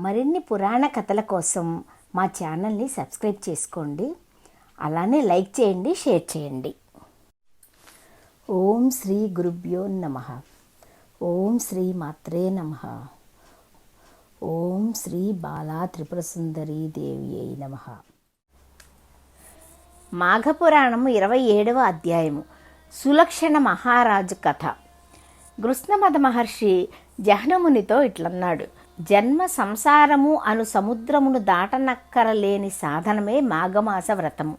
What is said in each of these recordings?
మరిన్ని పురాణ కథల కోసం మా ఛానల్ని సబ్స్క్రైబ్ చేసుకోండి. అలానే లైక్ చేయండి, షేర్ చేయండి. ఓం శ్రీ గురుభ్యో నమః. ఓం శ్రీ మాత్రే నమః. ఓం శ్రీ బాలా త్రిపుర సుందరీ దేవి అయి నమః. మాఘపురాణము 27వ అధ్యాయము. సులక్షణ మహారాజు కథ. గృష్ణమద మహర్షి జహ్నమునితో ఇట్లన్నాడు: జన్మ సంసారము అను సముద్రమును దాటనక్కరలేని సాధనమే మాఘమాస వ్రతము.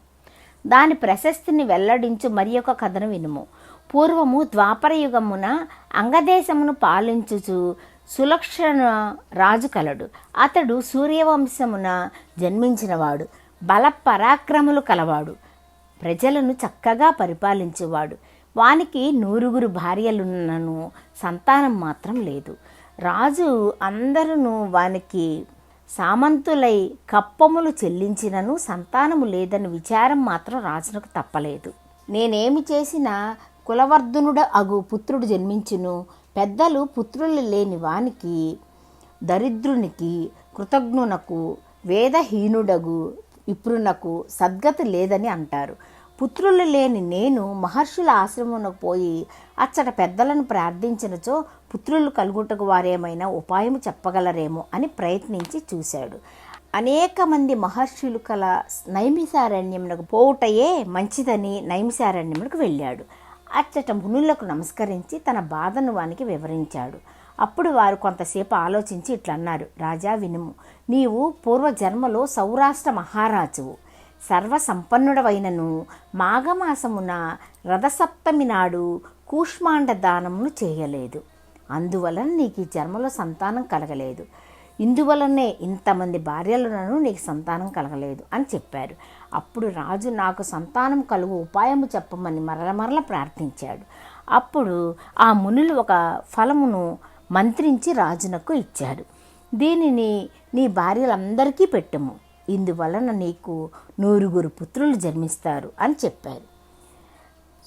దాని ప్రశస్తిని వెల్లడించు మరి ఒక కథను వినుము. పూర్వము ద్వాపరయుగమున అంగదేశమును పాలించుచు సులక్షణ రాజు కలడు. అతడు సూర్యవంశమున జన్మించినవాడు. బల పరాక్రములు కలవాడు. ప్రజలను చక్కగా పరిపాలించేవాడు. వానికి 9 భార్యలున్నను సంతానం మాత్రం లేదు. రాజు అందరూ వానికి సామంతులై కప్పములు చెల్లించినను సంతానము లేదని విచారం మాత్రం రాజునకు తప్పలేదు. నేనేమి చేసినా కులవర్ధనుడు అగు పుత్రుడు జన్మించును. పెద్దలు పుత్రులు లేని వానికి, దరిద్రునికి, కృతజ్ఞునకు, వేదహీనుడగు విప్రునకు సద్గతి లేదని అంటారు. పుత్రులు లేని నేను మహర్షుల ఆశ్రమమునకు పోయి అచ్చట పెద్దలను ప్రార్థించినచో పుత్రులు కలుగుటకు వారేమైనా ఉపాయం చెప్పగలరేమో అని ప్రయత్నించి చూశాడు. అనేక మంది మహర్షులు కల నైమిసారణ్యమునకు పోవుటయే మంచిదని నైమిసారణ్యమునకు వెళ్ళాడు. అచ్చట మునులకు నమస్కరించి తన బాధను వానికి వివరించాడు. అప్పుడు వారు కొంతసేపు ఆలోచించి ఇట్లన్నారు: రాజా వినుము. నీవు పూర్వజన్మలో సౌరాష్ట్ర మహారాజువు. సర్వసంపన్నుడవైనను మాఘమాసమున రథసప్తమి నాడు కూష్మాండ దానమును చేయలేదు. అందువలన నీకు ఈ జన్మలో సంతానం కలగలేదు. ఇందువలనే ఇంతమంది భార్యలను నీకు సంతానం కలగలేదు అని చెప్పారు. అప్పుడు రాజు నాకు సంతానం కలుగు ఉపాయము చెప్పమని మరల ప్రార్థించాడు. అప్పుడు ఆ మునులు ఒక ఫలమును మంత్రించి రాజునకు ఇచ్చారు. దీనిని నీ భార్యలందరికీ పెట్టుము. ఇందువలన నీకు 9 పుత్రులు జన్మిస్తారు అని చెప్పారు.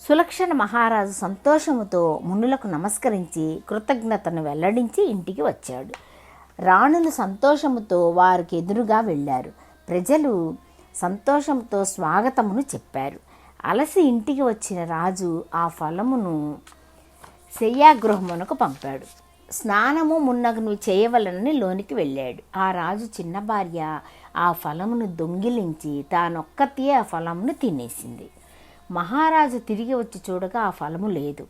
సులక్షణ మహారాజు సంతోషముతో మునులకు నమస్కరించి కృతజ్ఞతను వెల్లడించి ఇంటికి వచ్చాడు. రాణులు సంతోషముతో వారికి ఎదురుగా వెళ్ళారు. ప్రజలు సంతోషంతో స్వాగతమును చెప్పారు. అలసి ఇంటికి వచ్చిన రాజు ఆ ఫలమును శయ్యాగృహమునకు పంపాడు. స్నానము మున్నగును చేయవలనని లోనికి వెళ్ళాడు. ఆ రాజు చిన్న భార్య ఆ ఫలమును దొంగిలించి తానొక్కతే ఆ ఫలమును తినేసింది. మహారాజు తిరిగి వచ్చి చూడగా ఆ ఫలము లేదు.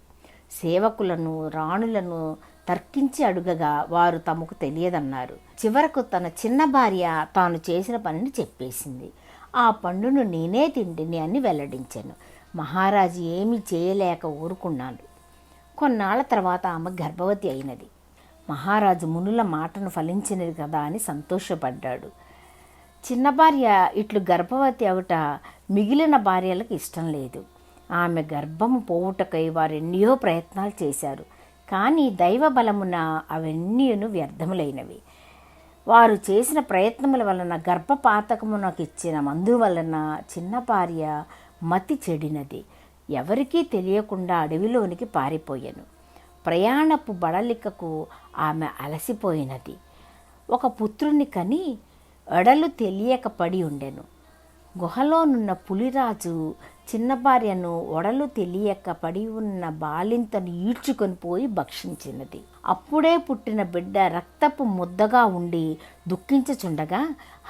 సేవకులను, రాణులను తర్కించి అడుగగా వారు తమకు తెలియదన్నారు. చివరకు తన చిన్న భార్య తాను చేసిన పనిని చెప్పేసింది. ఆ పండును నేనే తింటిని అని వెల్లడించాను. మహారాజు ఏమీ చేయలేక ఊరుకున్నాడు. కొన్నాళ్ల తర్వాత ఆమె గర్భవతి అయినది. మహారాజు మునుల మాటను ఫలించినది కదా అని సంతోషపడ్డాడు. చిన్న భార్య ఇట్లు గర్భవతి అవుట మిగిలిన భార్యలకు ఇష్టం లేదు. ఆమె గర్భము పోవుటకై వారెన్నో ప్రయత్నాలు చేశారు. కానీ దైవ బలమున అవన్నీను వ్యర్థములైనవి. వారు చేసిన ప్రయత్నముల వలన గర్భపాతకమునకు ఇచ్చిన మందు వలన చిన్న భార్య మతి చెడినది. ఎవరికీ తెలియకుండా అడవిలోనికి పారిపోయాను. ప్రయాణపు బడలికకు ఆమె అలసిపోయినది. ఒక పుత్రుని కని ఎడలు తెలియక పడి ఉండెను. గుహలోనున్న పులిరాజు చిన్న భార్యను ఒడలు తెలియక పడి ఉన్న బాలింతను ఈడ్చుకొని పోయి భక్షించినది. అప్పుడే పుట్టిన బిడ్డ రక్తపు ముద్దగా ఉండి దుఃఖించుచుండగా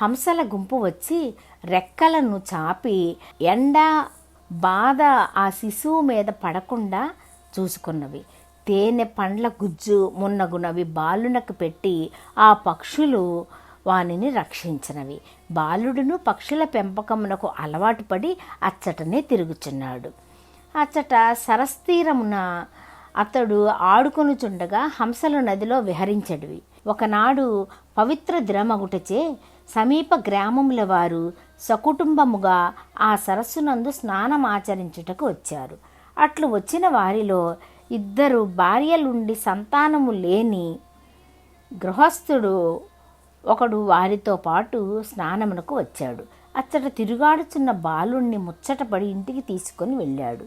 హంసల గుంపు వచ్చి రెక్కలను చాపి ఎండ బాధ ఆ శిశువు మీద పడకుండా చూసుకున్నవి. తేనె పండ్ల గుజ్జు మున్నగునవి బాలునకు పెట్టి ఆ పక్షులు వానిని రక్షించినవి. బాలుడును పక్షుల పెంపకమునకు అలవాటు పడి అచ్చటనే తిరుగుచున్నాడు. అచ్చట సరస్తీరమున అతడు ఆడుకొనుచుండగా హంసలు నదిలో విహరించడివి. ఒకనాడు పవిత్ర దినమగుటచే సమీప గ్రామముల వారు సకుటుంబముగా ఆ సరస్సునందు స్నానమాచరించుటకు వచ్చారు. అట్లు వచ్చిన వారిలో 2 భార్యలుండి సంతానము లేని గృహస్థుడు ఒకడు వారితో పాటు స్నానమునకు వచ్చాడు. అచ్చట తిరుగాడుచున్న బాలుణ్ణి ముచ్చటపడి ఇంటికి తీసుకొని వెళ్ళాడు.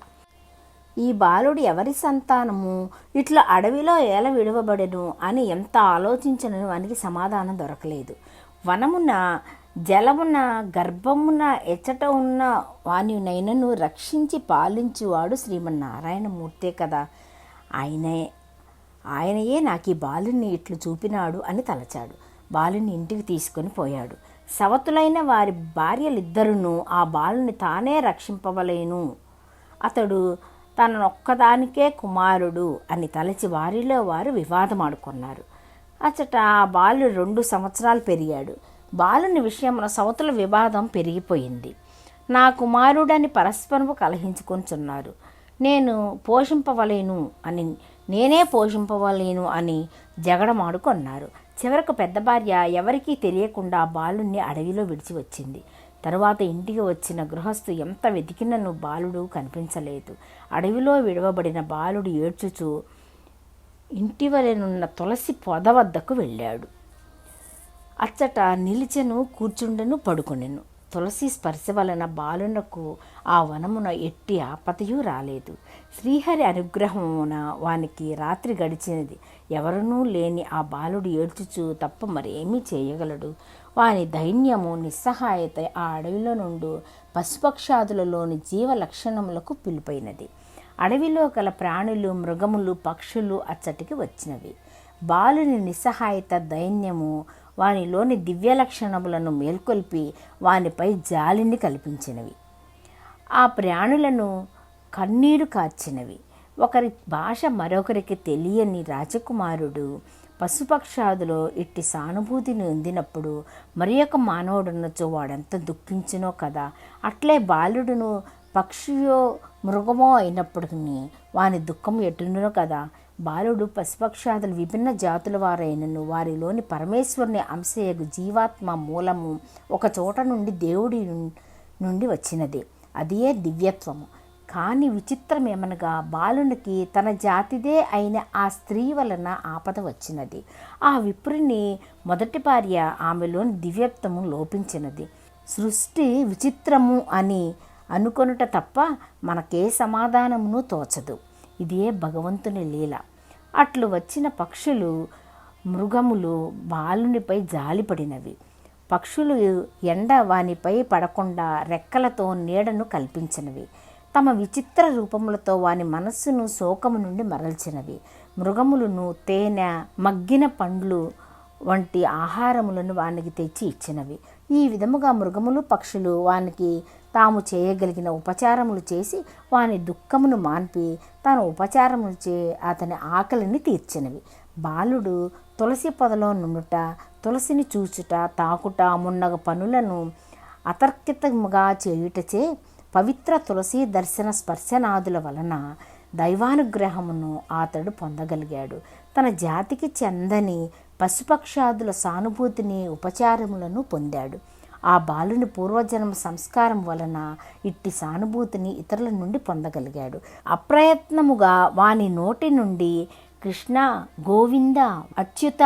ఈ బాలుడు ఎవరి సంతానము, ఇట్లా అడవిలో ఏల విడవబడెను అని ఎంత ఆలోచించినను వానికి సమాధానం దొరకలేదు. వనమున జలమున గర్భమున ఎచ్చట ఉన్న వాని నైనను రక్షించి పాలించువాడు శ్రీమన్నారాయణమూర్తే కదా. ఆయనయే నాకు ఈ బాలుని ఇట్లు చూపినాడు అని తలచాడు. బాలుని ఇంటికి తీసుకొని పోయాడు. సవతులైన వారి భార్యలిద్దరును ఆ బాలుని తానే రక్షింపవలేను, అతడు తనొక్కదానికే కుమారుడు అని తలచి వారిలో వారు వివాదమాడుకున్నారు. అచ్చట ఆ బాలుడు 2 సంవత్సరాలు పెరిగాడు. బాలుని విషయంలో సవతుల వివాదం పెరిగిపోయింది. నా కుమారుడని పరస్పరము కలహించుకొంచున్నారు. నేనే పోషింపవలేను అని జగడమాడుకొన్నారు. చివరకు పెద్ద భార్య ఎవరికీ తెలియకుండా బాలుణ్ణి అడవిలో విడిచి వచ్చింది. తరువాత ఇంటికి వచ్చిన గృహస్థు ఎంత వెతికినను బాలుడు కనిపించలేదు. అడవిలో విడవబడిన బాలుడు ఏడ్చుచూ ఇంటివలెనున్న తులసి పొద వద్దకు వెళ్ళాడు. అచ్చట నిలిచెను, కూర్చుండెను, పడుకొనెను. తులసి స్పర్శ వలన బాలునకు ఆ వనమున ఎట్టి ఆపదయూ రాలేదు. శ్రీహరి అనుగ్రహమున వానికి రాత్రి గడిచినది. ఎవరనూ లేని ఆ బాలుడు ఏడ్చుచూ తప్ప మరేమీ చేయగలడు. వాని దైన్యము, నిస్సహాయత ఆ అడవిలో నుండి పశుపక్షాదులలోని జీవ లక్షణములకు పిలుపైనది. అడవిలో గల ప్రాణులు, మృగములు, పక్షులు అచ్చటికి వచ్చినవి. బాలుని నిస్సహాయత, దైన్యము వానిలోని దివ్య లక్షణములను మేల్కొల్పి వానిపై జాలిని కల్పించినవి. ఆ ప్రాణులను కన్నీరు కార్చినవి. ఒకరి భాష మరొకరికి తెలియని రాజకుమారుడు పశుపక్షాదులో ఇట్టి సానుభూతిని పొందినప్పుడు మరి ఒక మానవుడున్నచో వాడెంత దుఃఖించునో కదా. అట్లే బాలుడును పక్షియో మృగమో అయినప్పటికీ వాని దుఃఖం ఎట్టునో కదా. బాలుడు పశుపక్షాదులు విభిన్న జాతుల వారైనను వారిలోని పరమేశ్వరుని అంశయగు జీవాత్మ మూలము ఒక చోట నుండి దేవుడి నుండి వచ్చినది. అదే దివ్యత్వము. కానీ విచిత్రమేమనగా బాలునికి తన జాతిదే అయిన ఆ స్త్రీ వలన ఆపద వచ్చినది. ఆ విప్రుని మొదటి భార్య ఆమెలోని దివ్యత్వము లోపించినది. సృష్టి విచిత్రము అని అనుకొనుట తప్ప మనకే సమాధానమును తోచదు. ఇదే భగవంతుని లీల. అట్లు వచ్చిన పక్షులు, మృగములు బాలునిపై జాలిపడినవి. పక్షులు ఎండ వానిపై పడకుండా రెక్కలతో నీడను కల్పించినవి. తమ విచిత్ర రూపములతో వాని మనస్సును శోకము నుండి మరల్చినవి. మృగములను తేనె, మగ్గిన పండ్లు వంటి ఆహారములను వానికి తెచ్చి ఇచ్చినవి. ఈ విధముగా మృగములు, పక్షులు వానికి తాము చేయగలిగిన ఉపచారములు చేసి వాని దుఃఖమును మాన్పి తన ఉపచారములు చే అతని ఆకలిని తీర్చినవి. బాలుడు తులసి పొదలో నుండుట, తులసిని చూచుట, తాకుట మున్నగ పనులను అతర్కితముగా చేయుటచే పవిత్ర తులసి దర్శన స్పర్శనాదుల వలన దైవానుగ్రహమును అతడు పొందగలిగాడు. తన జాతికి చెందని పశుపక్షాదుల సానుభూతిని, ఉపచారములను పొందాడు. ఆ బాలుని పూర్వజన్మ సంస్కారం వలన ఇట్టి సానుభూతిని ఇతరుల నుండి పొందగలిగాడు. అప్రయత్నముగా వాని నోటి నుండి కృష్ణ, గోవింద, అచ్యుత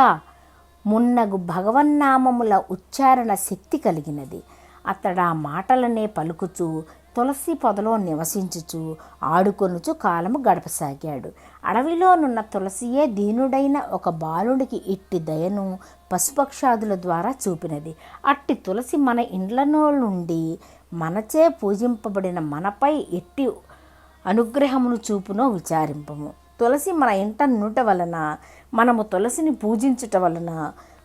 మున్నగు భగవన్నామముల ఉచ్చారణ శక్తి కలిగినది. అతడు ఆ మాటలనే పలుకుచూ తులసి పొదలో నివసించుచు ఆడుకొనుచు కాలము గడపసాగాడు. అడవిలోనున్న తులసియే దీనుడైన ఒక బాలుడికి ఇట్టి దయను పశుపక్షాదుల ద్వారా చూపినది. అట్టి తులసి మన ఇండ్లలో నుండి మనచే పూజింపబడిన మనపై ఎట్టి అనుగ్రహమును చూపునో విచారింపము. తులసి మన ఇంట నుండుట వలన, మనము తులసిని పూజించుట వలన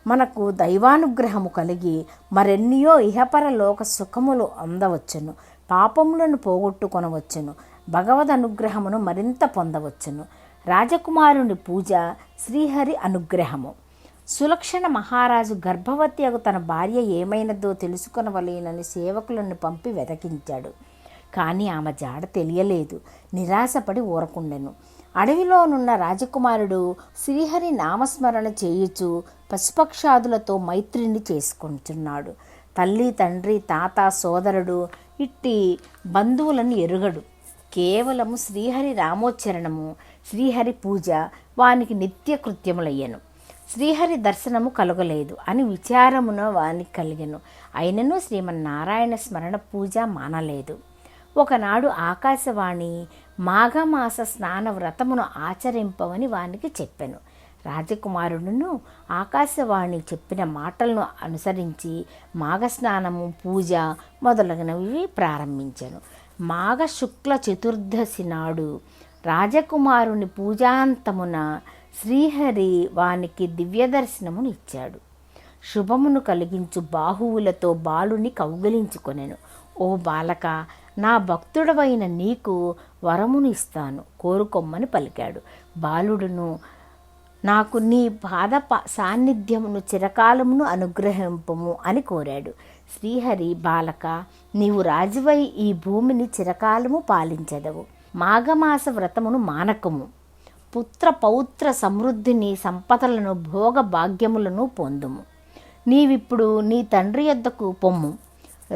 మనకు దైవానుగ్రహము కలిగి మరెన్నియో ఇహపర లోక సుఖములు అందవచ్చును. పాపములను పోగొట్టుకొనవచ్చును. భగవద్ అనుగ్రహమును మరింత పొందవచ్చును. రాజకుమారుని పూజ శ్రీహరి అనుగ్రహము. సులక్షణ మహారాజు గర్భవతి అగు తన భార్య ఏమైనదో తెలుసుకొనవలేనని సేవకులను పంపి వెతకించాడు. కానీ ఆమె జాడ తెలియలేదు. నిరాశపడి ఊరకుండెను. అడవిలోనున్న రాజకుమారుడు శ్రీహరి నామస్మరణ చేయుచు పశుపక్షాదులతో మైత్రిని చేసుకుంటున్నాడు. తల్లి, తండ్రి, తాత, సోదరుడు ఇట్టి బంధువులను ఎరుగడు. కేవలము శ్రీహరి రామోచ్చరణము, శ్రీహరి పూజ వానికి నిత్య కృత్యములయ్యను. శ్రీహరి దర్శనము కలగలేదు అని విచారమున వానికి కలిగెను. అయినను శ్రీమన్నారాయణ స్మరణ పూజ మానలేదు. ఒకనాడు ఆకాశవాణి మాఘమాస స్నాన వ్రతమును ఆచరింపవని వానికి చెప్పెను. రాజకుమారుడును ఆకాశవాణి చెప్పిన మాటలను అనుసరించి మాఘస్నానము, పూజ మొదలగునవి ప్రారంభించెను. మాఘ శుక్ల చతుర్దశి నాడు రాజకుమారుని పూజాంతమున శ్రీహరి వానికి దివ్యదర్శనమును ఇచ్చాడు. శుభమును కలిగించు బాహువులతో బాలుని కౌగిలించుకొనెను. ఓ బాలక, నా భక్తుడవైన నీకు వరమును ఇస్తాను, కోరుకొమ్మని పలికాడు. బాలుడును నాకు నీ పాద సాన్నిధ్యమును చిరకాలమును అనుగ్రహింపము అని కోరాడు. శ్రీహరి, బాలక, నీవు రాజువై ఈ భూమిని చిరకాలము పాలించెదవు. మాఘమాస వ్రతమును మానకము. పుత్ర పౌత్ర సమృద్ధిని, సంపదలను, భోగ భాగ్యములను పొందుము. నీవిప్పుడు నీ తండ్రి యొద్దకు పొమ్ము.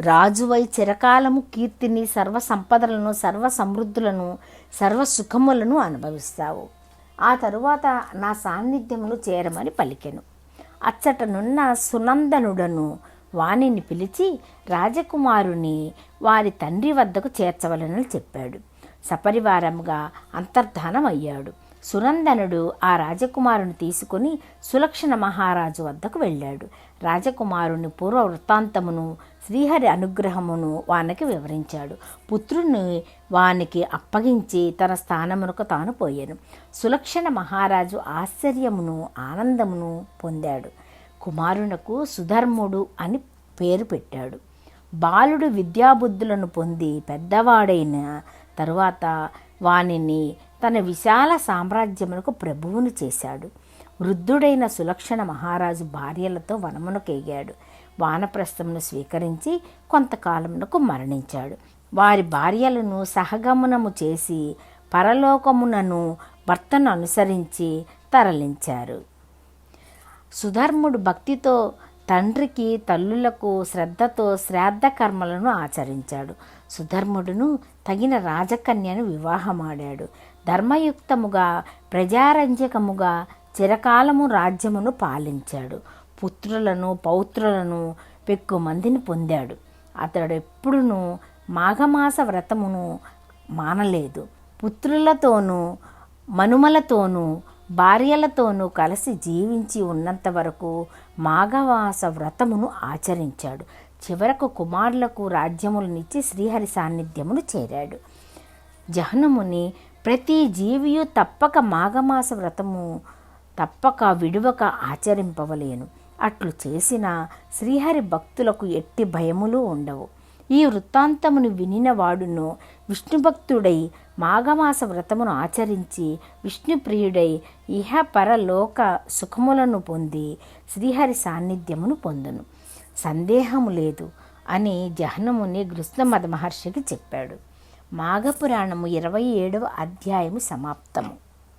రాజువై చిరకాలము కీర్తిని, సర్వ సంపదలను, సర్వ సమృద్ధులను, సర్వ సుఖములను అనుభవిస్తావు. ఆ తరువాత నా సాన్నిధ్యమును చేరమని పలికెను. అచ్చటనున్న సునందనుడను వాణిని పిలిచి రాజకుమారుని వారి తండ్రి వద్దకు చేర్చవలనని చెప్పాడు. సపరివారముగా అంతర్ధానమయ్యాడు. సునందనుడు ఆ రాజకుమారుని తీసుకుని సులక్షణ మహారాజు వద్దకు వెళ్ళాడు. రాజకుమారుని పూర్వ వృత్తాంతమును, శ్రీహరి అనుగ్రహమును వానికి వివరించాడు. పుత్రుని వానికి అప్పగించి తన స్థానమునకు తాను పోయాను. సులక్షణ మహారాజు ఆశ్చర్యమును, ఆనందమును పొందాడు. కుమారునకు సుధర్ముడు అని పేరు పెట్టాడు. బాలుడు విద్యాబుద్ధులను పొంది పెద్దవాడైన తరువాత వానిని తన విశాల సామ్రాజ్యమునకు ప్రభువును చేశాడు. వృద్ధుడైన సులక్షణ మహారాజు భార్యలతో వనమునకెగాడు. వానప్రస్థమును స్వీకరించి కొంతకాలమునకు మరణించాడు. వారి భార్యలను సహగమనము చేసి పరలోకమునను భర్తను అనుసరించి తరలించారు. సుధర్ముడు భక్తితో తండ్రికి, తల్లులకు శ్రద్ధతో శ్రాద్ధ కర్మలను ఆచరించాడు. సుధర్ముడును తగిన రాజకన్యను వివాహమాడాడు. ధర్మయుక్తముగా, ప్రజారంజకముగా చిరకాలము రాజ్యమును పాలించాడు. పుత్రులను, పౌత్రులను పెక్కుమందిని పొందాడు. అతడెప్పుడునూ మాఘమాస వ్రతమును మానలేదు. పుత్రులతోనూ, మనుమలతోనూ, భార్యలతోనూ కలిసి జీవించి ఉన్నంత వరకు మాఘమాస వ్రతమును ఆచరించాడు. చివరకు కుమారులకు రాజ్యములనిచ్చి శ్రీహరి సాన్నిధ్యమును చేరాడు. జహ్నముని, ప్రతి జీవియు తప్పక మాఘమాస వ్రతము తప్పక విడువక ఆచరింపవలేను. అట్లు చేసిన శ్రీహరి భక్తులకు ఎట్టి భయములు ఉండవు. ఈ వృత్తాంతమును వినిన వాడును విష్ణుభక్తుడై మాఘమాస వ్రతమును ఆచరించి విష్ణుప్రియుడై ఇహ పరలోక సుఖములను పొంది శ్రీహరి సాన్నిధ్యమును పొందును. సందేహము లేదు అని జహ్నముని గృత్సమద మహర్షికి చెప్పాడు. మాఘపురాణము 27వ అధ్యాయము సమాప్తము.